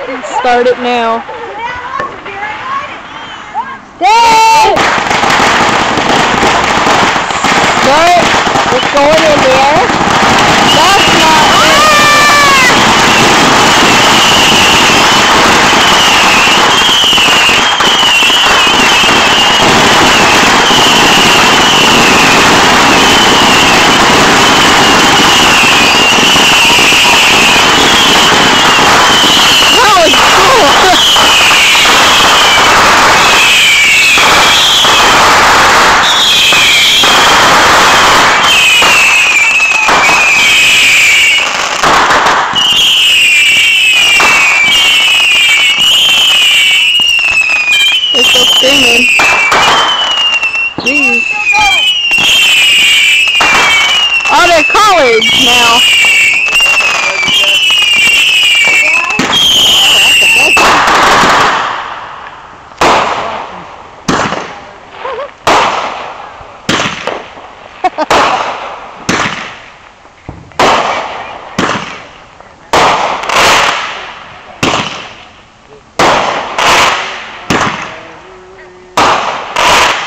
Start it now. Dang! Start. It's going in there. That's not it. They're still screaming. Jeez. Oh, they're collards now.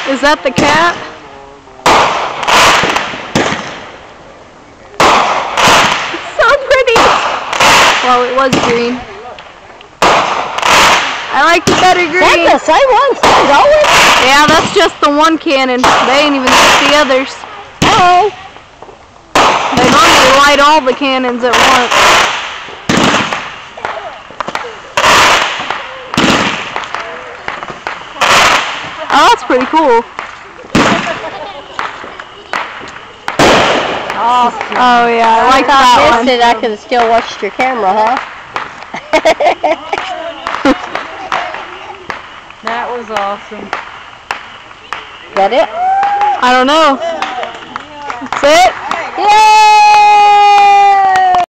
Is that the cat? It's so pretty! Well, it was green. I like the better green. That's the same one still going? Yeah, that's just the one cannon. They ain't even got the others. Oh. They normally light all the cannons at once. Oh, that's pretty cool. Awesome. Oh yeah, I like that one. I could have still watched your camera, huh? That was awesome. Is that it? I don't know. That's it? Yay!